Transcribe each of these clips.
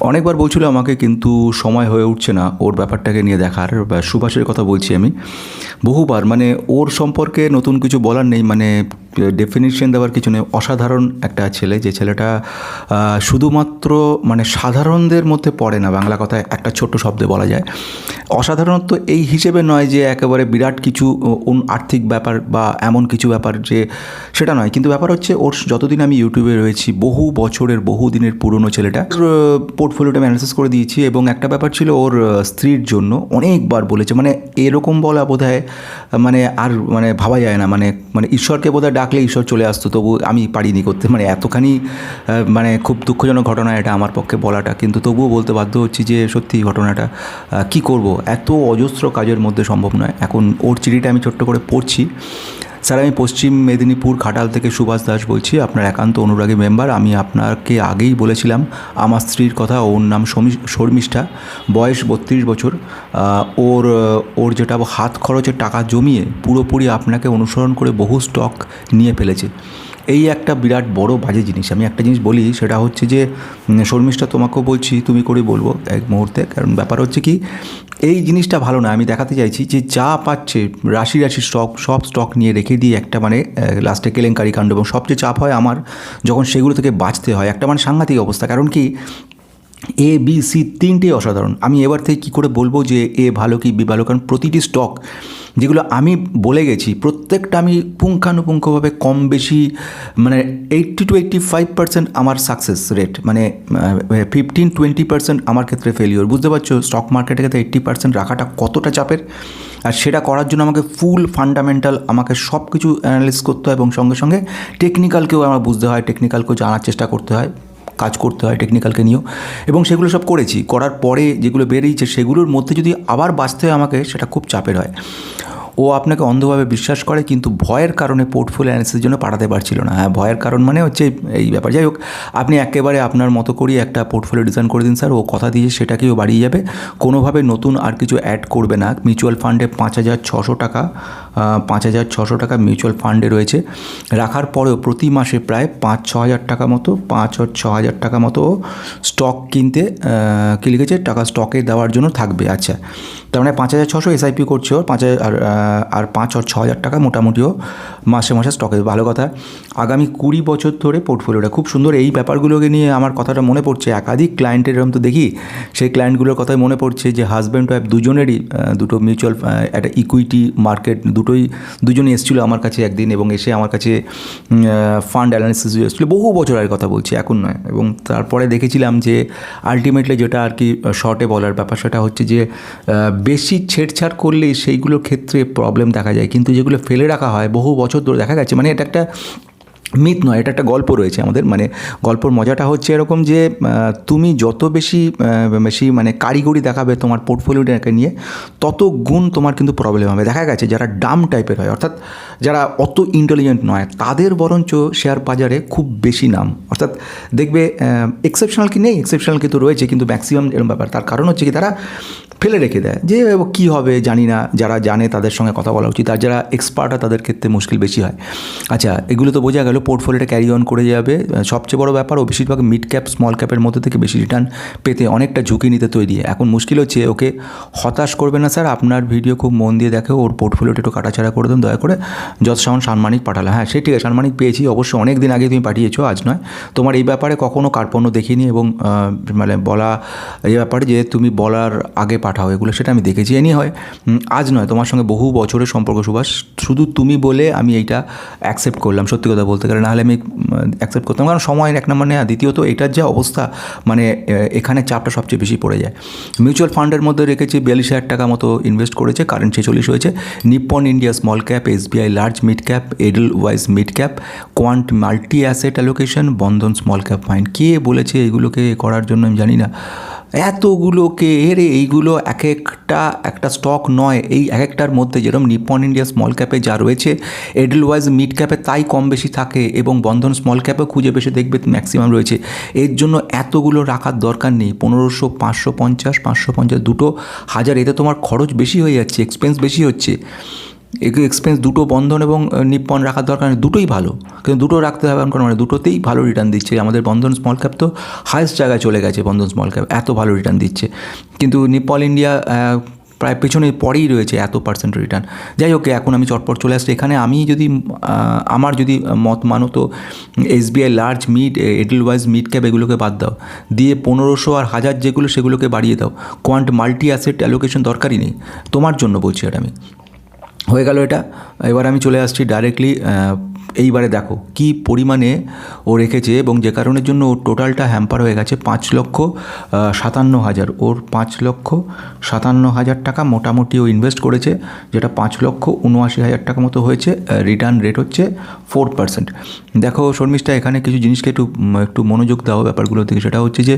অনেকবার বলছিল আমাকে, কিন্তু সময় হয়ে উঠছে না ওর ব্যাপারটাকে নিয়ে দেখার। সুভাষের কথা বলছি আমি। বহুবার মানে ওর সম্পর্কে নতুন কিছু বলার নেই, মানে ডেফিনিশন দেওয়ার কিছু নেই। অসাধারণ একটা ছেলে, যে ছেলেটা শুধুমাত্র মানে সাধারণদের মধ্যে পড়ে না, বাংলা কথায় একটা ছোট্ট শব্দে বলা যায়। অসাধারণত্ব এই হিসেবে নয় যে একেবারে বিরাট কিছু আর্থিক ব্যাপার বা এমন কিছু ব্যাপার যে সেটা নয়, কিন্তু ব্যাপার হচ্ছে ওর যতদিন আমি ইউটিউবে রয়েছি, বহু বছরের বহু দিনের পুরনো ছেলেটা, পোর্টফোলিওটা আমি অ্যানালাইসিস করে দিয়েছি। এবং একটা ব্যাপার ছিল, ওর স্ত্রীর জন্য অনেকবার বলেছে, মানে এরকম বলা বোধহয় মানে আর মানে ভাবা যায় না, মানে মানে ঈশ্বরকে বোধহয় ডাকলে ঈশ্বর চলে আসতো, তবু আমি পারিনি করতে, মানে এতখানি মানে খুব দুঃখজনক ঘটনা এটা আমার পক্ষে বলাটা, কিন্তু তবুও বলতে বাধ্য হচ্ছি যে সত্যি ঘটনাটা কি করব, এত অজস্র কাজের মধ্যে সম্ভব নয়। এখন ওর চিঠিটা আমি ছোট্ট করে পড়ছি। স্যার, আমি পশ্চিম মেদিনীপুর ঘাটাল থেকে সুভাষ দাস বলছি, আপনার একান্ত অনুরাগী মেম্বার। আমি আপনাকে আগেই বলেছিলাম আমার স্ত্রীর কথা। ওর নাম শর্মিষ্ঠা, বয়স 32 বছর। ওর ওর যেটা হাত খরচের টাকা জমিয়ে পুরোপুরি আপনাকে অনুসরণ করে বহু স্টক নিয়ে ফেলেছে। এই একটা বিরাট বড় বাজে জিনিস। আমি একটা জিনিস বলি, সেটা হচ্ছে যে শর্মিষ্ঠা, তোমাকেও বলছি, তুমি করে বলবো এক মুহূর্তে, কারণ ব্যাপার হচ্ছে কি, এই জিনিসটা ভালো না। আমি দেখাতে চাইছি যে যা পাচ্ছে রাশি রাশি সব স্টক নিয়ে রেখে দিয়ে একটা মানে লাস্টে কেলেঙ্কারি কাণ্ড, এবং সবচেয়ে চাপ হয় আমার যখন সেগুলো থেকে বাঁচতে হয়, একটা মানে সাংঘাতিক অবস্থা। কারণ কি, এ বি সি তিনটেই অসাধারণ। আমি এবার থেকে কী করে বলবো যে এ ভালো কি বি ভালো, কারণ প্রতিটি স্টক যেগুলো আমি বলে গেছি প্রত্যেকটা আমি পুঙ্খানুপুঙ্খভাবে কম বেশি মানে 80 to 85% আমার সাকসেস রেট, মানে 15-20% আমার ক্ষেত্রে ফেলিওর। বুঝতে পারছো স্টক মার্কেটের ক্ষেত্রে 80% রাখাটা কতটা চাপের। আর সেটা করার জন্য আমাকে ফুল ফান্ডামেন্টাল আমাকে সব কিছু অ্যানালিসিস করতে হয়, এবং সঙ্গে সঙ্গে টেকনিক্যালকেও আমার বুঝতে হয়, টেকনিক্যালকেও জানার চেষ্টা করতে হয়, কাজ করতে হয় টেকনিক্যালকে নিয়েও। এবং সেগুলো সব করেছি। করার পরে যেগুলো বেরিয়েছে সেগুলোর মধ্যে যদি আবার বাঁচতে হয় আমাকে, সেটা খুব চাপের হয়। ও আপনাকে অন্ধভাবে বিশ্বাস করে, কিন্তু ভয়ের কারণে পোর্টফোলিও অ্যানালিসিসের জন্য পাঠাতে পারছিল না। হ্যাঁ, ভয়ের কারণ মানে হচ্ছে এই ব্যাপার। যাই হোক, আপনি একেবারে আপনার মতো করেই একটা পোর্টফোলিও ডিজাইন করে দিন স্যার। ও কথা দিয়ে সেটাকেও বাড়িয়ে যাবে, কোনোভাবে নতুন আর কিছু অ্যাড করবে না। মিউচুয়াল ফান্ডে 5,600 টাকা 5,600 টাকা মিউচুয়াল ফান্ডে রয়েছে। রাখার পরেও প্রতি মাসে প্রায় 5-6 হাজার টাকা মতো 5-6 হাজার টাকা মতো স্টক কিনতে কী লিখেছে, টাকা স্টকে দেওয়ার জন্য থাকবে। আচ্ছা, তার মানে 5,600 এসআইপি করছে ওর, 5,000 আর 5-6 হাজার টাকা মোটামুটিও মাসে মাসে স্টকে। ভালো কথা। আগামী 20 বছর ধরে পোর্টফোলিওটা খুব সুন্দর। এই ব্যাপারগুলোকে নিয়ে আমার কথাটা মনে পড়ছে, একাধিক ক্লায়েন্টের এরকম তো দেখি, সেই ক্লায়েন্টগুলোর কথাই মনে পড়ছে যে হাজব্যান্ড ওয়াইফ দুজনেরই দুটো মিউচুয়াল একটা ইকুইটি মার্কেট দুজনই এসেছিলো আমার কাছে একদিন, এবং এসে আমার কাছে ফান্ড অ্যানালিসিস এসেছিলো, বহু বছর আগের কথা বলছি, এখন নয়। এবং তারপরে দেখেছিলাম যে আলটিমেটলি যেটা আর কি শর্টে বলার ব্যাপার, সেটা হচ্ছে যে বেশি ছেড়ছাড় করলে সেইগুলোর ক্ষেত্রে প্রবলেম দেখা যায়, কিন্তু যেগুলো ফেলে রাখা হয় বহু বছর ধরে দেখা গেছে, মানে এটা একটা মিথ নয়, এটা একটা গল্প রয়েছে আমাদের। মানে গল্পর মজাটা হচ্ছে এরকম যে তুমি যত বেশি মানে কারিগরি দেখাবে তোমার পোর্টফোলিওটাকে নিয়ে, তত গুণ তোমার কিন্তু প্রবলেম হবে। দেখা গেছে যারা ডাম টাইপের হয়, অর্থাৎ যারা অত ইন্টেলিজেন্ট নয়, তাদের বরঞ্চ শেয়ার বাজারে খুব বেশি নাম। অর্থাৎ দেখবে এক্সেপশনাল কি নেই, এক্সেপশনাল কিন্তু রয়েছে, কিন্তু ম্যাক্সিমাম এরকম ব্যাপার। তার কারণ হচ্ছে কি, তারা ফেলে রেখে দেয় যে কী হবে জানি না। যারা জানে তাদের সঙ্গে কথা বলা উচিত, আর যারা এক্সপার্ট হয় তাদের ক্ষেত্রে মুশকিল বেশি হয়। আচ্ছা, এগুলো তো বোঝা গেল, পোর্টফোলিওটা ক্যারি অন করে যাবে। সবচেয়ে বড় ব্যাপার, ও বেশিরভাগ মিড ক্যাপ স্মল ক্যাপের মধ্যে থেকে বেশি রিটার্ন পেতে অনেকটা ঝুঁকি নিতে তৈরি। এখন মুশকিল হচ্ছে, ওকে হতাশ করবে না স্যার, আপনার ভিডিও খুব মন দিয়ে দেখে, ওর পোর্টফোলিওটা একটু কাটাছাড়া করে দেন দয়া করে। যৎসামান্য সাম্মানিক পাঠালে, হ্যাঁ সে ঠিক আছে, সাম্মানিক পেয়েছি অবশ্যই, অনেক দিন আগে তুমি পাঠিয়েছো, আজ নয়। তোমার এই ব্যাপারে কখনও কার্পণ্য দেখিনি, এবং মানে বলা এই ব্যাপারে যে তুমি বলার আগে পাঠাও এগুলো, সেটা আমি দেখেছি। এ নিয়ে হয় আজ নয়, তোমার সঙ্গে বহু বছরের সম্পর্ক সুভাষ, শুধু তুমি বলে আমি এইটা অ্যাকসেপ্ট করলাম, সত্যি কথা বলতে গেলে, নাহলে আমি অ্যাকসেপ্ট করতাম, কারণ সময় এক নম্বর নেওয়া, দ্বিতীয়ত এটার যা অবস্থা, মানে এখানে চাপটা সবচেয়ে বেশি পড়ে যায়। মিউচুয়াল ফান্ডের মধ্যে রেখেছি 42,000 টাকা মতো ইনভেস্ট করেছে, কারেন্ট 46 হয়েছে। Nippon India small cap, SBI large mid cap, Edelweiss mid cap, Quant multi asset allocation, Bandhan small cap find. কে বলেছে এগুলোকে করার জন্য আমি জানি না, এতগুলোকে এরে এইগুলো একটা স্টক নয়, এই এক একটার মধ্যে যেরকম নিপ্পন ইন্ডিয়া স্মল ক্যাপে যা রয়েছে, এডেলওয়াইজ মিড ক্যাপে তাই কম বেশি থাকে, এবং বন্ধন স্মল ক্যাপেও খুঁজে বেশি দেখবে ম্যাক্সিমাম রয়েছে। এর জন্য এতগুলো রাখার দরকার নেই। 1500, 550, 550, 2,000, এতে তোমার খরচ বেশি হয়ে যাচ্ছে, এক্সপেন্স বেশি হচ্ছে। এক্সপেন্স দুটো বন্ধন এবং নিপ্পন রাখার দরকার নেই, দুটোই ভালো, কিন্তু দুটো রাখতে হবে কারণ মানে দুটোতেই ভালো রিটার্ন দিচ্ছে। আমাদের বন্ধন স্মল ক্যাপ তো হায়েস্ট জায়গায় চলে গেছে, বন্ধন স্মল ক্যাপ এত ভালো রিটার্ন দিচ্ছে, কিন্তু নিপ্পন ইন্ডিয়া প্রায় পেছনে পরেই রয়েছে এত পার্সেন্ট রিটার্ন। যাই হোক, এখন আমি চটপট চলে আসছি এখানে। আমি যদি আমার যদি মত মানো তো SBI large mid এডেলওয়াইজ mid cap এগুলোকে বাদ দাও, দিয়ে 1500 আর 1000 যেগুলো সেগুলোকে বাড়িয়ে দাও। কোয়ান্ট মাল্টি অ্যাসেট অ্যালোকেশন দরকারই নেই, তোমার জন্য বলছি এটা আমি। হয়ে গেল এটা। এবার আমি চলে আসছি ডাইরেক্টলি, এইবারে দেখো কি পরিমাণে ও রেখেছে এবং যে কারণের জন্য ওর টোটালটা হ্যাম্পার হয়ে গেছে 5,57,000। ওর 5,57,000 টাকা মোটামুটি ও ইনভেস্ট করেছে, যেটা 5,79,000 টাকা মতো হয়েছে। রিটার্ন রেট হচ্ছে 4%। দেখো শর্মিষ্ঠা, এখানে কিছু জিনিসকে একটু মনোযোগ দাও ব্যাপারগুলোর দিকে। সেটা হচ্ছে যে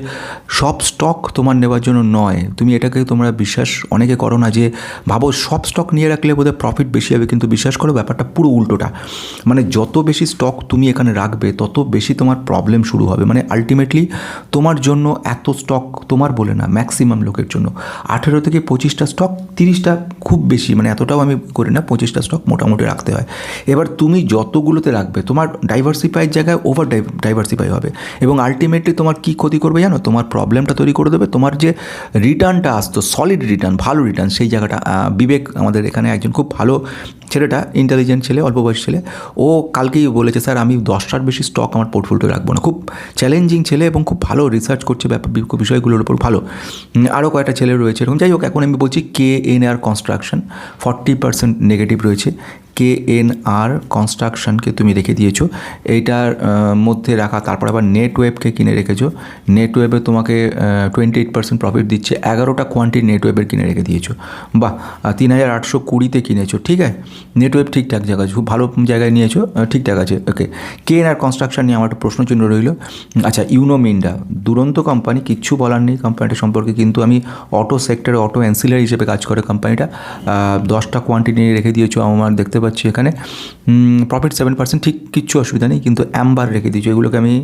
সব স্টক তোমার নেওয়ার জন্য নয়। তুমি এটাকে তোমরা বিশ্বাস অনেকে করো না, যে ভাবো সব স্টক নিয়ে রাখলে বোধহয় প্রফিট বেশি হবে, কিন্তু বিশ্বাস করো ব্যাপারটা পুরো উল্টোটা। মানে যত বেশি স্টক তুমি এখানে রাখবে তত বেশি তোমার প্রবলেম শুরু হবে। মানে আলটিমেটলি তোমার জন্য এত স্টক, তোমার বলে না, ম্যাক্সিমাম লোকের জন্য 18 থেকে 25টা স্টক, 30টা খুব বেশি, মানে এতটাও আমি করি না, 25টা স্টক মোটামুটি রাখতে হয়। এবার তুমি যতগুলোতে রাখবে তোমার ডাইভার্সিফাইড জায়গায় ওভার ডাইভার্সিফাই হবে, এবং আলটিমেটলি তোমার কী ক্ষতি করবে জানো, তোমার প্রবলেমটা তৈরি করে দেবে। তোমার যে রিটার্নটা আসতো সলিড রিটার্ন, ভালো রিটার্ন, সেই জায়গাটা বিবেক আমাদের এখানে একজন খুব ভালো ছেলেটা, ইন্টেলিজেন্ট ছেলে, অল্প বয়স ছেলে, ও কালকেই বলেছে স্যার আমি 10টার বেশি স্টক আমার পোর্টফোলিও রাখবো না। খুব চ্যালেঞ্জিং ছেলে এবং খুব ভালো রিসার্চ করছে বিষয়গুলোর উপর, ভালো। আরও কয়েকটা ছেলে রয়েছে এরকম। যাই হোক, এখন আমি বলছি KNR কনস্ট্রাকশন 40% নেগেটিভ রয়েছে। KNR কনস্ট্রাকশনকে তুমি রেখে দিয়েছো, এইটার মধ্যে রাখা। তারপর আবার নেটওয়েবকে কিনে রেখেছো। নেটওয়েবে তোমাকে 28% প্রফিট দিচ্ছে। 11টা কোয়ান্টিটি নেটওয়েবের কিনে রেখে দিয়েছো। বাহ, 3,820-তে কিনেছো, ঠিক আছে। নেটওয়েব ঠিকঠাক জায়গায়, খুব ভালো জায়গায় নিয়েছো, ঠিকঠাক আছে, ওকে। KNR কনস্ট্রাকশন নিয়ে আমার একটা প্রশ্নচিহ্ন রইল। আচ্ছা, ইউনো মিন্ডা দুরন্ত কোম্পানি, কিচ্ছু বলার নেই কোম্পানিটা সম্পর্কে, কিন্তু আমি অটো সেক্টরে অটো অ্যান্সিলারি হিসেবে কাজ করে কোম্পানিটা। 10টা কোয়ান্টিটি নিয়ে রেখে দিয়েছো, আমার দেখতে পাচ্ছি এখানে। প্রফিট 7%, ঠিক কিচ্ছু অসুবিধা নেই, কিন্তু অ্যাম্বার রেখে দিয়েছো। এগুলোকে আমি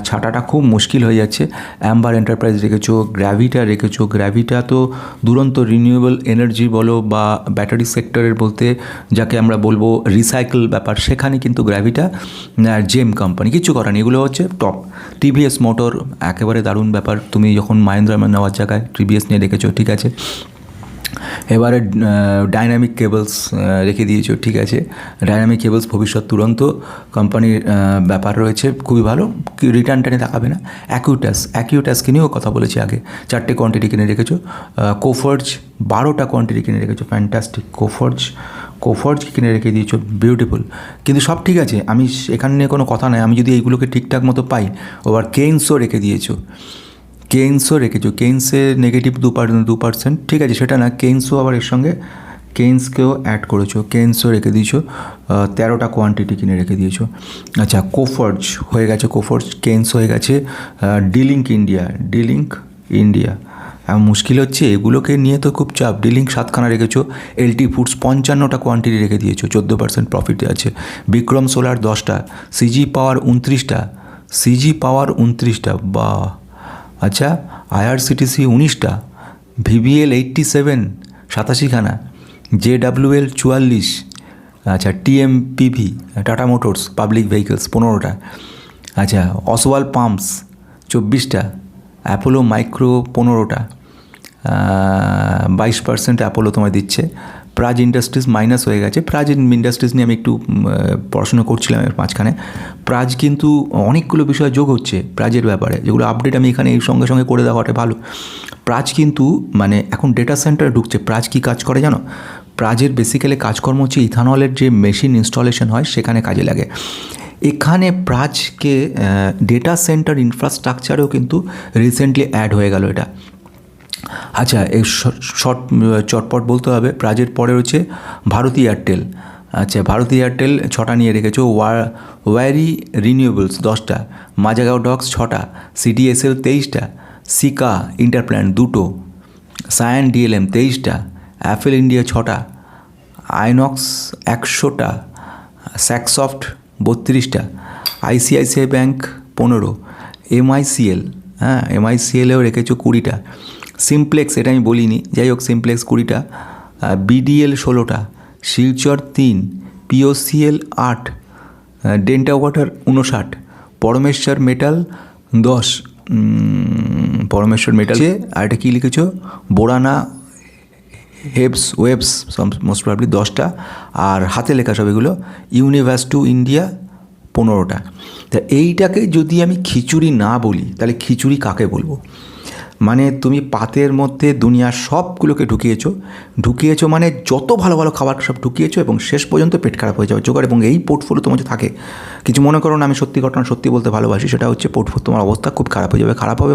ছাটাটা খুব মুশকিল হয়ে যাচ্ছে। অ্যাম্বার এন্টারপ্রাইজ রেখেছো, গ্র্যাভিটা রেখেছো। গ্র্যাভিটা তো দুরন্ত রিনিউয়েবল এনার্জি বলো বা ব্যাটারি সেক্টরের বলতে যাকে আমরা বলবো রিসাইকেল ব্যাপার, সেখানে কিন্তু গ্র্যাভিটা, জেম কোম্পানি, কিছু করার নেই, এগুলো হচ্ছে টপ। টিভিএস মোটর একেবারে দারুণ ব্যাপার, তুমি যখন মাহিন্দ্রা নেওয়ার জায়গায় টিভিএস নিয়ে রেখেছো, ঠিক আছে। এবারে ডাইনামিক কেবলস রেখে দিয়েছো, ঠিক আছে। ডাইনামিক কেবলস ভবিষ্যৎ তুরন্ত কোম্পানির ব্যাপার রয়েছে, খুবই ভালো, রিটার্ন টেনে তাকাবে না। অ্যাকিউটাসকে নিয়েও কথা বলেছি আগে, 4টে কোয়ান্টিটি কিনে রেখেছো। কোফর্জ 12টা কোয়ান্টিটি কিনে রেখেছো, ফ্যান্টাস্টিক। কোফর্জ কিনে রেখে দিয়েছো, বিউটিফুল। কিন্তু সব ঠিক আছে, আমি এখানে নিয়ে কোনো কথা নয়, আমি যদি এইগুলোকে ঠিকঠাক মতো পাই। আবার কেইনসও রেখে দিয়েছো, কেইনসে নেগেটিভ 2%, ঠিক আছে, সেটা না, কেইনসও আবার এর সঙ্গে কেইনসকেও অ্যাড করেছো, কেইনসও রেখে দিয়েছো। 13টা কোয়ান্টিটি কিনে রেখে দিয়েছো। আচ্ছা, কোফর্জ হয়ে গেছে, কেইনস হয়ে গেছে। ডিলিঙ্ক ইন্ডিয়া মুশকিল হচ্ছে, এগুলোকে নিয়ে তো খুব চাপ। ডিলিঙ্ক 7খানা রেখেছো। এলটি ফুডস 55টা কোয়ান্টিটি রেখে দিয়েছো, 14% প্রফিটে আছে। বিক্রম সোলার 10টা, সিজি পাওয়ার 29টা, বাহ। আচ্ছা, IRCTC 19টা, VBL 87 87খানা, JWL 44, আচ্ছা, TMPV Tata Motors public vehicles 15টা, আচ্ছা, অসওয়াল পাম্পস 24টা, অ্যাপোলো মাইক্রো 15টা, 22% অ্যাপোলো তোমায় দিচ্ছে। প্রাজ ইন্ডাস্ট্রিজ মাইনাস হয়ে গেছে। প্রাজ ইন্ডাস্ট্রিজ নিয়ে আমি একটু পড়াশোনা করছিলাম এর মাঝখানে। প্রাজ কিন্তু অনেকগুলো বিষয় যোগ হচ্ছে প্রাজের ব্যাপারে, যেগুলো আপডেট আমি এখানে এই সঙ্গে সঙ্গে করে দেওয়াটা ভালো। প্রাজ কিন্তু মানে এখন ডেটা সেন্টারে ঢুকছে। প্রাজ কী কাজ করে জানো? প্রাজের বেসিক্যালি কাজকর্ম হচ্ছে ইথানলের যে মেশিন ইনস্টলেশন হয় সেখানে কাজে লাগে। এখানে প্রাজকে ডেটা সেন্টার ইনফ্রাস্ট্রাকচারেও কিন্তু রিসেন্টলি অ্যাড হয়ে গেল এটা। আচ্ছা, এই চটপট বলতে হবে। প্রাজের পরে হচ্ছে ভারতী এয়ারটেল। আচ্ছা, ভারতী এয়ারটেল 6টা নিয়ে রেখেছো। ওয়ারি রিনিউয়েবলস 10টা, মাজাগাঁও ডক্স 6টা, CDSL 23টা, সিকা ইন্টারপ্ল্যান্ট 2টো, সায়ান DLM 23টা, অ্যাপেল ইন্ডিয়া 6টা, আইনক্স 100টা, স্যাকসফট 32টা, ICICI ব্যাঙ্ক 15, MICL, MICLেও রেখেছো 20টা, সিমপ্লেক্স এটা আমি বলিনি, যাই হোক সিমপ্লেক্স 20টা, BDL 16টা, Silchar 3, POCL 8, Denta water 59, Parmeshwar metal 10, পরমেশ্বর মেটাল আর এটা কী লিখেছ, বোরানা ওয়েবস মোস্ট প্রবলি 10টা, আর হাতে লেখা সব এগুলো ইউনিভার্স টু ইন্ডিয়া 15টা। তা এইটাকে যদি আমি খিচুড়ি না বলি তাহলে খিচুড়ি কাকে বলবো? মানে তুমি পাতের মধ্যে দুনিয়ার সবগুলোকে ঢুকিয়েছো মানে যত ভালো ভালো খাবার সব ঢুকিয়েছো এবং শেষ পর্যন্ত পেট খারাপ হয়ে যাবে জোগাড়। এবং এই পোর্টফোলিও তোমার যে থাকে, কিছু মনে করো না, আমি সত্যি ঘটনা সত্যি বলতে ভালোবাসি, সেটা হচ্ছে পোর্টফোলিও তোমার অবস্থা খুব খারাপ হয়ে যাবে। খারাপ হবে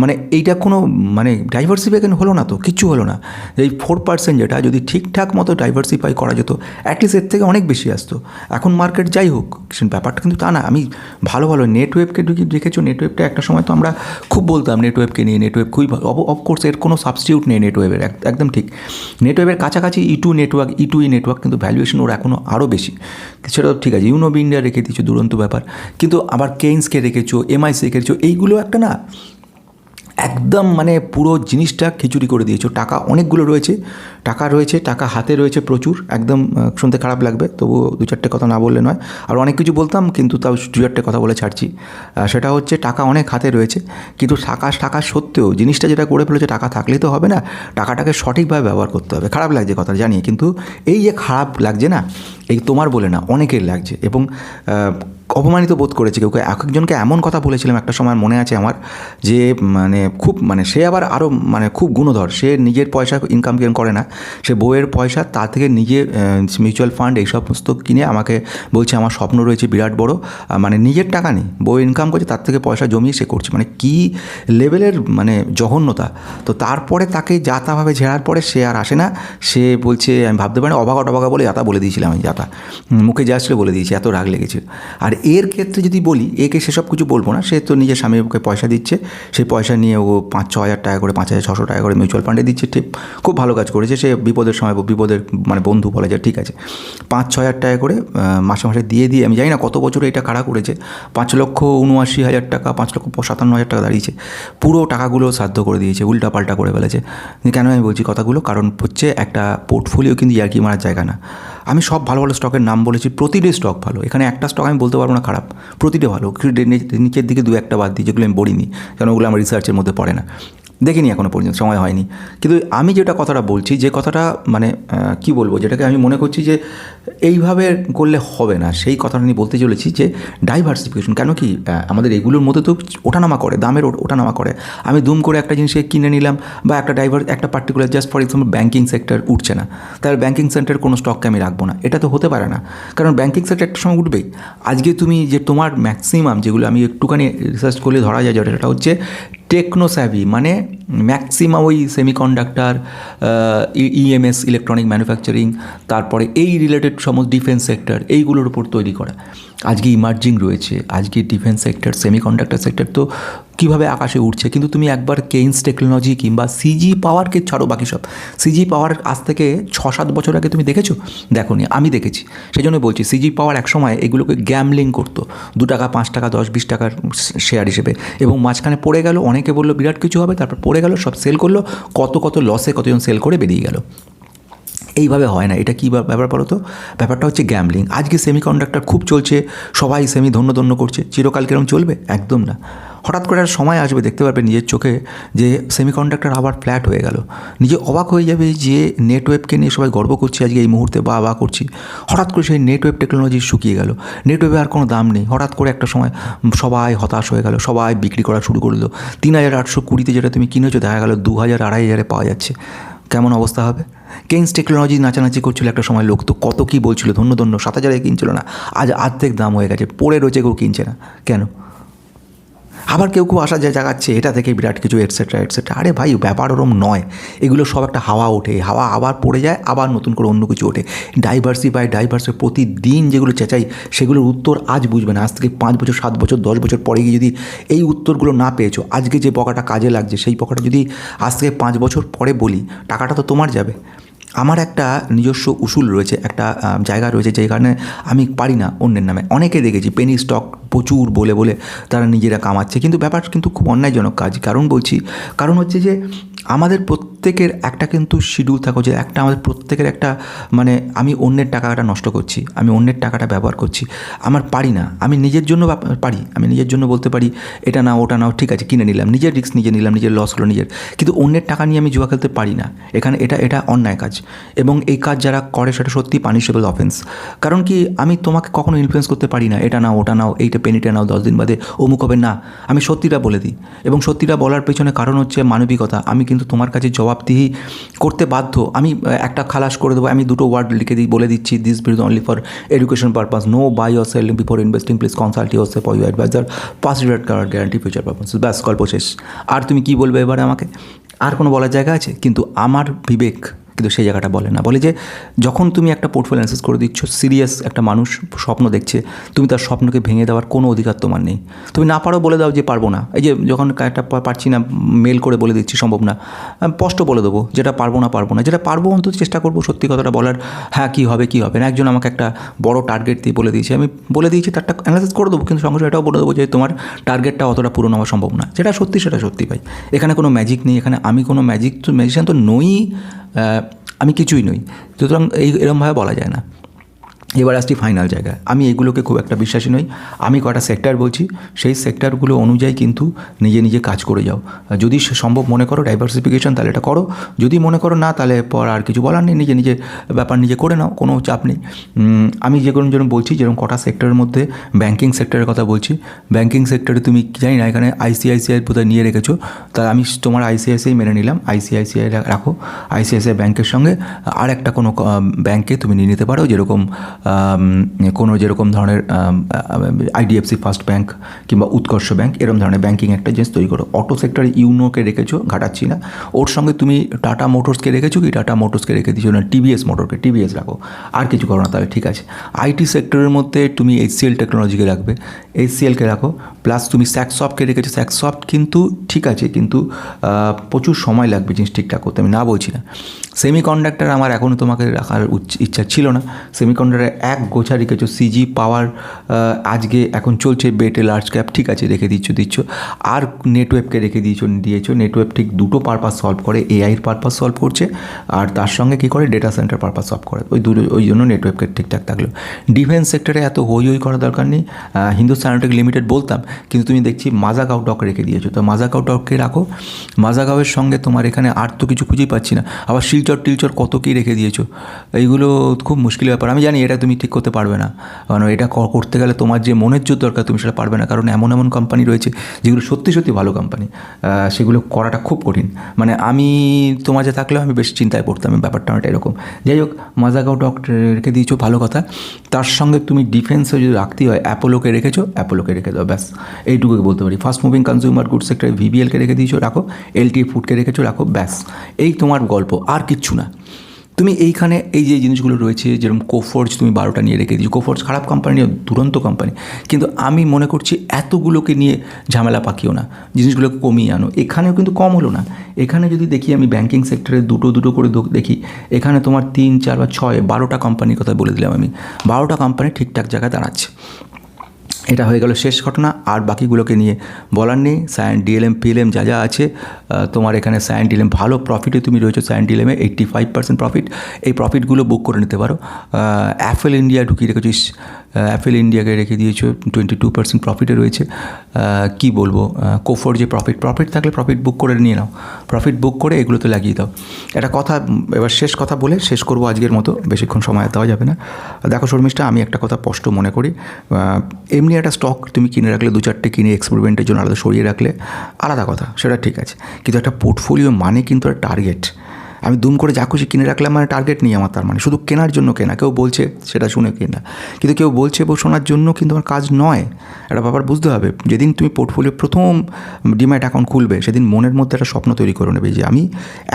মানে এইটা কোনো মানে ডাইভার্সিফিকেশন হলো না, তো কিচ্ছু হলো না। এই 4% যেটা যদি ঠিকঠাক মতো ডাইভার্সিফাই করা যেত, অ্যাটলিস্ট এর থেকে অনেক বেশি আসতো। এখন মার্কেট যাই হোক, ব্যাপারটা কিন্তু তা না। আমি ভালো ভালো নেটওয়েভকে দেখেছো, নেটওয়েভটা একটা সময় তো আমরা খুব বলতাম নেটওয়েভকে নিয়ে, নেটওয়েভ খুবই অফকোর্স এর কোনো সাবস্টিটিউট নেই নেটওয়েভের, একদম ঠিক। নেটওয়েভের কাছাকাছি E2E নেটওয়ার্ক, কিন্তু ভ্যালুয়েশন ওর এখনও আরও বেশি, সেটা ঠিক আছে। ইউনো ইন্ডিয়া রেখে দিয়েছো, দুরন্ত ব্যাপার। কিন্তু আবার কেইন্সকে রেখেছো, MIC রেখেছো, এইগুলো একটা না একদম মানে পুরো জিনিসটা খিচুড়ি করে দিয়েছো। টাকা অনেকগুলো রয়েছে, টাকা হাতে রয়েছে প্রচুর, একদম শুনতে খারাপ লাগবে, তবু 2-4টে কথা না বললে নয়। আর অনেক কিছু বলতাম, কিন্তু তাও 2-4টে কথা বলে ছাড়ছি। সেটা হচ্ছে টাকা অনেক হাতে রয়েছে, কিন্তু টাকা সত্ত্বেও জিনিসটা যেটা করে ফেলেছে, টাকা থাকলেই তো হবে না, টাকাটাকে সঠিকভাবে ব্যবহার করতে হবে। খারাপ লাগছে কথা জানি, কিন্তু এই যে খারাপ লাগছে না, এই তোমার বলে না, অনেকের লাগছে। এবং অপমানিত বোধ করেছে কেউ। একজনকে এমন কথা বলেছিলাম একটা সময়, মনে আছে আমার, যে মানে খুব মানে সে আবার আরও মানে খুব গুণধর, সে নিজের পয়সা ইনকাম করে না, সে বইয়ের পয়সা তা থেকে নিজে মিউচুয়াল ফান্ড এই সমস্ত কিনে আমাকে বলছে আমার স্বপ্ন রয়েছে বিরাট বড়, মানে নিজের টাকা নেই, বই ইনকাম করছে, তার থেকে পয়সা জমিয়ে সে করছে। মানে কী লেভেলের মানে জঘন্যতা। তো তারপরে তাকে যাতাভাবে ঝেড়ার পরে সে আর আসে না। সে বলছে, আমি ভাবতে পারি অবাগা বলে যাতা বলে দিয়েছিলাম, আমি যাতা মুখে যা আসলে বলে দিয়েছি, এত রাগ লেগেছে। আর এর ক্ষেত্রে যদি বলি, একে সেসব কিছু বলবো না, সে তো নিজের স্বামীকে পয়সা দিচ্ছে, সেই পয়সা নিয়ে ও 5-6 হাজার টাকা করে, 5,600 টাকা করে মিউচুয়াল ফান্ডে দিচ্ছে। ঠিক, খুব ভালো কাজ করেছে। সে বিপদের সময় বিপদের মানে বন্ধু বলা যায়, ঠিক আছে। 5-6 হাজার টাকা করে মাসে দিয়ে আমি জানি না কত বছরে এটা কারা করেছে, 5,79,000 টাকা, 5,57,000 টাকা দাঁড়িয়েছে। পুরো টাকাগুলো সাধ্য করে দিয়েছে, উল্টাপাল্টা করে ফেলেছে। কেন আমি বলছি কথাগুলো? কারণ হচ্ছে একটা পোর্টফোলিও কিন্তু ইয়ার্কি মারার জায়গা না। আমি সব ভালো ভালো স্টকের নাম বলেছি, প্রতিটি স্টক ভালো, এখানে একটা স্টক আমি বলতে পারবো না খারাপ, প্রতিটা ভালো। নিচের দিকে 2-1টা বাদ দিই, যেগুলো আমি পড়িনি, কারণ ওগুলো আমার রিসার্চের মধ্যে পড়ে না, দেখিনি এখনও পর্যন্ত, সময় হয়নি। কিন্তু আমি যেটা কথাটা বলছি, যে কথাটা মানে কি বলবো, যেটাকে আমি মনে করছি যে এইভাবে করলে হবে না, সেই কথাটা নিয়ে বলতে চলেছি যে ডাইভার্সিফিকেশন। কেন কি আমাদের এগুলোর মধ্যে তো ওঠানামা করে, দামের ওঠানামা করে। আমি দুম করে একটা জিনিসকে কিনে নিলাম, বা একটা particular, just for example banking sector উঠছে না, তাহলে ব্যাঙ্কিং সেক্টরের কোনো স্টককে আমি রাখবো না, এটা তো হতে পারে না। কারণ ব্যাঙ্কিং সেক্টর একটা সময় উঠবেই। আজকে তুমি যে তোমার ম্যাক্সিমাম, যেগুলো আমি একটুখানি রিসার্চ করলে ধরা যায়, যেটা হচ্ছে টেকনোস্যাভি, মানে ম্যাক্সিমাম ওই সেমিকন্ডাক্টর, EMS, ইলেকট্রনিক ম্যানুফ্যাকচারিং, তারপরে এই রিলেটেড সমস্ত ডিফেন্স সেক্টর, এইগুলোর উপর তৈরি করা আজকে ইমার্জিং রয়েছে। আজকে ডিফেন্স সেক্টর, সেমিকন্ডাক্টর সেক্টর তো কীভাবে আকাশে উঠছে। কিন্তু তুমি একবার কেইন্স টেকনোলজি কিংবা CG পাওয়ারকে ছাড়ো, বাকি সব CG পাওয়ার আজ থেকে 6-7 বছর আগে তুমি দেখেছো? দেখোনি, আমি দেখেছি। সেই জন্য বলছি, CG পাওয়ার একসময় এগুলোকে গ্যামলিং করতো, 2 টাকা, 5 টাকা, 10-20 টাকার শেয়ার হিসেবে, এবং মাঝখানে পড়ে গেল। অনেকে বললো বিরাট কিছু হবে, তারপর পড়ে গেল, সব সেল করলো, কত লসে কতজন সেল করে বেরিয়ে গেল। এইভাবে হয় না। এটা কী ব্যাপার বলো তো? ব্যাপারটা হচ্ছে গ্যামলিং। আজকে সেমিকন্ডাক্টর খুব চলছে, সবাই সেমি ধন্য করছে, চিরকাল কিরম চলবে? একদম না। হঠাৎ করে একটা সময় আসবে, দেখতে পারবে নিজের চোখে যে সেমিকন্ডাক্টর আবার ফ্ল্যাট হয়ে গেল। নিজে অবাক হয়ে যাবে যে নেটওয়েভকে নিয়ে সবাই গর্ব করছে আজকে এই মুহূর্তে, বা করছি, হঠাৎ করে সেই নেটওয়েভ টেকনোলজি শুকিয়ে গেল, নেটওয়েভে আর কোনো দাম নেই। হঠাৎ করে একটা সময় সবাই হতাশ হয়ে গেল, সবাই বিক্রি করা শুরু করলো। 3,820 যেটা তুমি কিনেছো, দেখা গেল 2,000-2,500 পাওয়া যাচ্ছে। কেমন অবস্থা হবে? কেইন্স টেকনোলজি নাচানাচি করছিল একটা সময়, লোক তো কত কী বলছিল, ধন্য 7,000-এ কিনছিল না, আজ অর্ধেক দাম হয়ে গেছে, পড়ে রয়েছে, কেউ কিনছে না। কেন? আবার কেউ আশা জাগাচ্ছে এটা থেকে বিরাট কিছু এটসেট্রা। আরে ভাই, ব্যাপার ওরম নয়। এগুলো সব একটা হাওয়া ওঠে, হাওয়া আবার পড়ে যায়, আবার নতুন করে অন্য কিছু ওঠে। ডাইভার্সিফাই প্রতিদিন যেগুলো চেঁচাই, সেগুলোর উত্তর আজ বুঝবে না। আজ থেকে 5 বছর, 7 বছর, 10 বছর পরে গিয়ে যদি এই উত্তরগুলো না পেয়েছো, আজকে যে পকাটা কাজে লাগছে, সেই পকাটা যদি আজ থেকে 5 বছর পরে বলি, টাকাটা তো তোমার যাবে। আমার একটা নিজস্ব উসুল রয়েছে, একটা জায়গা রয়েছে যেখানে আমি পারি না অন্যের নামে। অনেকে দেখেছি পেনি স্টক প্রচুর বলে তারা নিজেরা কামাচ্ছে, কিন্তু ব্যাপার কিন্তু খুব অন্যায়জনক কাজ। কারণ হচ্ছে যে আমাদের প্রত্যেকের একটা কিন্তু শিডিউল থাকো, যে একটা আমাদের প্রত্যেকের একটা মানে আমি অন্যের টাকাটা নষ্ট করছি, আমি অন্যের টাকাটা ব্যবহার করছি, আমার পারি না। আমি নিজের জন্য পারি, আমি নিজের জন্য বলতে পারি এটা নাও ওটা নাও, ঠিক আছে কিনে নিলাম, নিজের রিস্ক নিজে নিলাম, নিজের লস হলো নিজের, কিন্তু অন্যের টাকা নিয়ে আমি জুয়া খেলতে পারি না। এখানে এটা অন্যায় কাজ, এবং এই কাজ যারা করে সেটা সত্যি পানিশেবল অফেন্স। কারণ কি, আমি তোমাকে কখনো ইনফ্লুয়েন্স করতে পারি না, এটা নাও ওটা নাও, এইটা পেনিটা নাও 10 দিন বাদে অমুক হবে না। আমি সত্যিটা বলে দিই, এবং সত্যিটা বলার পেছনে কারণ হচ্ছে মানবিকতা। আমি কিন্তু তোমার কাছে জবাবদিহি করতে বাধ্য। আমি একটা খালাস করে দেবো, আমি দুটো ওয়ার্ড লিখে দিই, বলে দিচ্ছি this will only for education purpose, no buy or sell before investing, please consult yourself or your advisor, pass return card guarantee future purpose. ব্যাস, গল্প শেষ। আর তুমি কি বলবে এবারে আমাকে? আর কোনো বলার জায়গা আছে? কিন্তু আমার বিবেক কিন্তু সেই জায়গাটা বলে না, বলে যে যখন তুমি একটা পোর্টফোলিও অ্যানালাইসিস করে দিচ্ছ, সিরিয়াস একটা মানুষ স্বপ্ন দেখছে, তুমি তার স্বপ্নকে ভেঙে দেওয়ার কোনো অধিকার তোমার নেই। তুমি না পারো বলে দাও যে পারবো না, এই যে যখন একটা পারছি না মেল করে বলে দিচ্ছি সম্ভব না, স্পষ্ট বলে দেবো যেটা পারবো না, যেটা পারবো অন্তত চেষ্টা করবো সত্যি কথাটা বলার। হ্যাঁ, কী হবে না, একজন আমাকে একটা বড় টার্গেট দিয়ে বলে দিয়েছে, আমি বলে দিয়েছি তারটা অ্যানালাইসিস করে দেবো, কিন্তু সঙ্গে সঙ্গে এটাও বলে দেবো যে তোমার টার্গেটটা অতটা পূরণ হওয়া সম্ভব না। যেটা সত্যি সেটা সত্যি ভাই, এখানে কোনো ম্যাজিক নেই, এখানে আমি কোনো ম্যাজিশিয়ান তো নই, আমি কিছুই নই। সুতরাং এরমভাবে বলা যায় না। এবার আসছি ফাইনাল জায়গায়, আমি এগুলোকে খুব একটা বিশ্বাসী নই। আমি কটা সেক্টর বলছি, সেই সেক্টরগুলো অনুযায়ী কিন্তু নিজে নিজে কাজ করে যাও। যদি সম্ভব মনে করো ডাইভার্সিফিকেশন, তাহলে এটা করো। যদি মনে করো না, তাহলে পর আর কিছু বলার নেই, নিজে ব্যাপার নিজে করে নাও, কোনো চাপ নেই। আমি যে কোনো জন্য বলছি, যেরকম কটা সেক্টরের মধ্যে ব্যাঙ্কিং সেক্টরের কথা বলছি, ব্যাঙ্কিং সেক্টরে তুমি জানি না এখানে আইসিআইসিআই বোধহয় নিয়ে রেখেছো, তা আমি তোমার আইসিআইসিআই মেনে নিলাম, আইসিআইসিআই রাখো। আইসিআইসিআই ব্যাঙ্কের সঙ্গে আর একটা কোনো ব্যাঙ্কে তুমি নিয়ে নিতে পারো, যেরকম কোনো যেরকম ধরনের আইডিএফসি ফার্স্ট ব্যাঙ্ক কিংবা উৎকর্ষ ব্যাঙ্ক, এরকম ধরনের ব্যাঙ্কিং একটা জিনিস তৈরি করো। অটো সেক্টরে ইউনোকে রেখেছো, ঘাটাচ্ছি না। ওর সঙ্গে তুমি টাটা মোটরসকে রেখেছো, কি টাটা মোটরসকে রেখে দিচ্ছ না, টিভিএস মোটরকে টিভিএস রাখো, আর কিছু করো না, তাহলে ঠিক আছে। আইটি সেক্টরের মধ্যে তুমি এইচসিএল টেকনোলজিকে রাখবে, এইচসিএলকে রাখো, প্লাস তুমি স্যাকসফটকে রেখেছো। স্যাকসফট কিন্তু ঠিক আছে, কিন্তু প্রচুর সময় লাগবে জিনিস ঠিকঠাক করতে, আমি না বলছি না। সেমিকন্ডাক্টর আমার এখনও তোমাকে রাখার ইচ্ছা ছিল না। সেমিকন্ডাক্টরে এক গোছা রেখেছো, সিজি পাওয়ার আজকে এখন চলছে বেটে লার্জ ক্যাপ, ঠিক আছে রেখে দিচ্ছ। আর নেটওয়েবকে রেখে দিয়েছো। নেটওয়েব ঠিক দুটো পারপাস সলভ করে, এআইয়ের পারপাস সলভ করছে, আর তার সঙ্গে কী করে ডেটা সেন্টার পারপাস সলভ করে, ওই জন্য নেটওয়েবকে ঠিকঠাক থাকলো। ডিফেন্স সেক্টরে এত হই করার দরকার নেই। হিন্দুস্তান অ্যারোনটিক্যাল লিমিটেড বলতাম, কিন্তু তুমি দেখছি মাজাগাঁও ডক রেখে দিয়েছো, তো মাজাগাঁও ডককে রাখো। মাজাগাঁওয়ের সঙ্গে তোমার এখানে আর তো কিছু খুঁজেই পাচ্ছি না, আবার টিলচর কত কী রেখে দিয়েছো, এইগুলো খুব মুশকিল ব্যাপার। আমি জানি এটা তুমি ঠিক করতে পারবে না, কারণ এটা করতে গেলে তোমার যে মনের জোর দরকার তুমি সেটা পারবে না, কারণ এমন কোম্পানি রয়েছে যেগুলো সত্যি ভালো কোম্পানি, সেগুলো করাটা খুব কঠিন। মানে আমি তোমার যে থাকলেও আমি বেশ চিন্তায় পড়তাম, ব্যাপারটা অনেকটা এরকম। যাই হোক, মাজাগাঁও ডক রেখে দিয়েছো, ভালো কথা। তার সঙ্গে তুমি ডিফেন্সে যদি রাখতে হয়, অ্যাপোলোকে রেখেছো, অ্যাপোলোকে রেখে দাও, ব্যাস এইটুকুই বলতে পারি। ফাস্ট মুভিং কনজিউমার গুড সেক্টরে ভিবিএলকে রেখে দিয়েছো, রাখো। এলটি ফুডকে রেখেছো, রাখো, ব্যাস এই তোমার গল্প, আর কিচ্ছু না। তুমি এইখানে এই যে জিনিসগুলো রয়েছে, যেরকম কোফোর্জ তুমি 12টা নিয়ে রেখে দিয়েছো। কোফোর্জ খারাপ কোম্পানি, দুরন্ত কোম্পানি, কিন্তু আমি মনে করছি এতগুলোকে নিয়ে ঝামেলা পাকিও না, জিনিসগুলোকে কমিয়ে আনো। এখানেও কিন্তু কম হলো না। এখানে যদি দেখি আমি ব্যাঙ্কিং সেক্টরে দুটো করে দেখি, এখানে তোমার 3, 4 বা 6, 12টা কোম্পানির কথা বলে দিলাম আমি। 12টা কোম্পানি ঠিকঠাক জায়গায় দাঁড়াচ্ছে। এটা হয়ে গেল শেষ ঘটনা, আর বাকিগুলোকে নিয়ে বলার নেই। সায়েন্ট ডিএলএম পিএলএম যা আছে, তোমার এখানে সায়েন্ট ডিএলএম ভালো প্রফিটে তুমি রয়েছো। সায়েন্ট ডিএলএমে 85% প্রফিট, এই প্রফিটগুলো বুক করে নিতে পারো। অ্যাপেল ইন্ডিয়া ঢুকিয়ে রেখেছিস, অ্যাপেল ইন্ডিয়াকে রেখে দিয়েছো, 22% প্রফিটে রয়েছে। কি বলবো, কোফোর যে প্রফিট থাকলে প্রফিট বুক করে নিয়ে নাও, প্রফিট বুক করে এগুলোতে লাগিয়ে দাও। একটা কথা, এবার শেষ কথা বলে শেষ করবো আজকের মতো, বেশিক্ষণ সময় দেওয়া যাবে না। দেখো শর্মিষ্ঠা, আমি একটা কথা স্পষ্ট মনে করি, এমনি একটা স্টক তুমি কিনে রাখলে, 2-4টে কিনে এক্সপেরিমেন্টের জন্য আলাদা সরিয়ে রাখলে আলাদা কথা, সেটা ঠিক আছে, কিন্তু একটা পোর্টফোলিও মানে কিন্তু একটা টার্গেট। আমি দুম করে যা খুশি কিনে রাখলাম মানে টার্গেট নেই আমার, তার মানে শুধু কেনার জন্য কেনা, কেউ বলছে সেটা শুনে কেনা, কিন্তু কেউ বলছে শোনার জন্য কিন্তু আমার কাজ নয়। একটা ব্যাপার বুঝতে হবে, যেদিন তুমি পোর্টফোলিও প্রথম ডিম্যাট অ্যাকাউন্ট খুলবে, সেদিন মনের মধ্যে একটা স্বপ্ন তৈরি করে নেবে যে আমি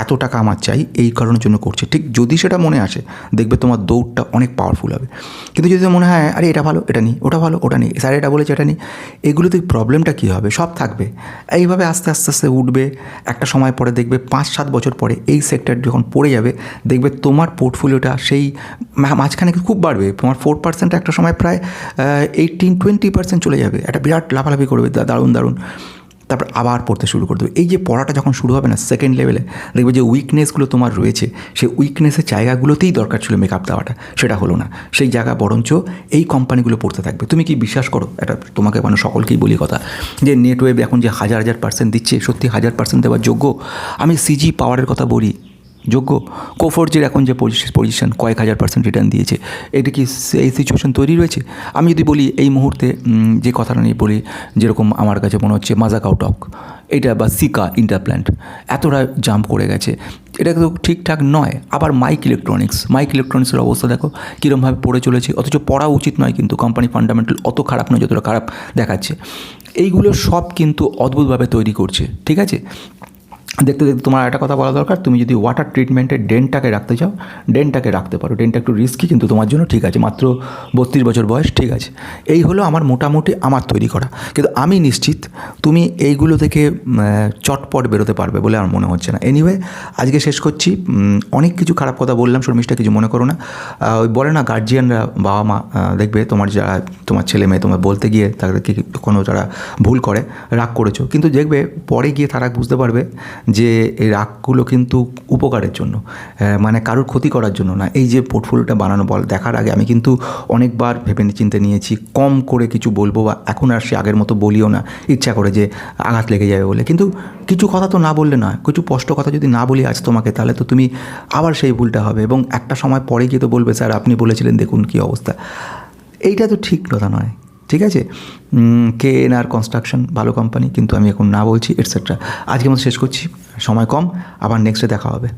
এত টাকা আমার চাই, এই কারণের জন্য করছি। ঠিক যদি সেটা মনে আসে, দেখবে তোমার দৌড়টা অনেক পাওয়ারফুল হবে। কিন্তু যদি মনে হয় আরে এটা ভালো এটা নিই, ওটা ভালো ওটা নিই, স্যার এটা বলেছে এটা নিই, এগুলোতে প্রবলেমটা কী হবে, সব থাকবে এইভাবে আস্তে আস্তে উঠবে। একটা সময় পরে দেখবে 5-7 বছর পরে এই সেক্টর যখন পড়ে যাবে, দেখবে তোমার পোর্টফোলিওটা সেই মাঝখানে খুব বাড়বে, তোমার 4% একটা সময় প্রায় 18-20% চলে যাবে, একটা বিরাট লাফালাফি করবে, দারুণ। তারপর আবার পড়তে শুরু করে দেবে। এই যে পড়াটা যখন শুরু হবে না সেকেন্ড লেভেলে, দেখবে যে উইকনেসগুলো তোমার রয়েছে, সেই উইকনেসের জায়গাগুলোতেই দরকার ছিল মেকআপ দেওয়াটা, সেটা হলো না। সেই জায়গা বরঞ্চ এই কোম্পানিগুলো পড়তে থাকবে। তুমি কি বিশ্বাস করো, এটা তোমাকে মানে সকলকেই বলি কথা, যে নেটওয়েব এখন যে 1000% দিচ্ছে, সত্যি 1000% দেওয়ার যোগ্য? আমি সিজি পাওয়ারের কথা বলি, যোগ্য? কোফোর্জের এখন যে পজিশন কয়েক 1000% রিটার্ন দিয়েছে, এটা কি এই সিচুয়েশন তৈরি রয়েছে? আমি যদি বলি এই মুহূর্তে যে কথাটা নিয়ে বলি, যেরকম আমার কাছে মনে হচ্ছে মাজাকাউটক এটা বা সিকা ইন্টারপ্ল্যান্ট এতটা জাম্প করে গেছে, এটা তো ঠিকঠাক নয়। আবার মাইক ইলেকট্রনিক্সের অবস্থা দেখো কীরকমভাবে পড়ে চলেছে, অথচ পড়া উচিত নয়, কিন্তু কোম্পানি ফান্ডামেন্টাল অত খারাপ নয় যতটা খারাপ দেখাচ্ছে। এইগুলো সব কিন্তু অদ্ভুতভাবে তৈরি করছে, ঠিক আছে? দেখতে দেখতে তোমার একটা কথা বলা দরকার, তুমি যদি ওয়াটার ট্রিটমেন্টের ডেনটাকে রাখতে চাও, ডেনটাকে রাখতে পারো। ডেনটা একটু রিস্কি, কিন্তু তোমার জন্য ঠিক আছে, মাত্র 32 বছর বয়স, ঠিক আছে। এই হলো আমার মোটামুটি আমার তৈরি করা, কিন্তু আমি নিশ্চিত তুমি এইগুলো থেকে চটপট বেরোতে পারবে বলে আমার মনে হচ্ছে না। এনিওয়ে, আজকে শেষ করছি। অনেক কিছু খারাপ কথা বললাম, শর্মিষ্ঠা কিছু মনে করো না। ওই বলে না গার্জিয়ানরা, বাবা মা, দেখবে তোমার যারা তোমার ছেলে মেয়ে তোমার বলতে গিয়ে তাদেরকে কোনো যারা ভুল করে, রাগ করেছো, কিন্তু দেখবে পরে গিয়ে তারা বুঝতে পারবে যে এই রাগগুলো কিন্তু উপকারের জন্য, মানে কারোর ক্ষতি করার জন্য না। এই যে পোর্টফোলিওটা বানানো দেখার আগে আমি কিন্তু অনেকবার ভেবে চিন্তে নিয়েছি, কম করে কিছু বলবো, বা এখন আর সে আগের মতো বলিও না, ইচ্ছা করে যে আঘাত লেগে যাবে বলে। কিন্তু কিছু কথা তো না বললে না, কিছু স্পষ্ট কথা যদি না বলি আজ তোমাকে, তাহলে তো তুমি আবার সেই ভুলটা হবে, এবং একটা সময় পরে গিয়ে তো বলবে স্যার আপনি বলেছিলেন দেখুন কী অবস্থা। এইটা তো ঠিক কথা নয়, ঠিক আছে? KNR কনস্ট্রাকশন ভালো কোম্পানি, কিন্তু আমি এখন না বলছি, এটসেট্রা। আজকে মতো শেষ করছি, সময় কম, আবার নেক্সটে দেখা হবে।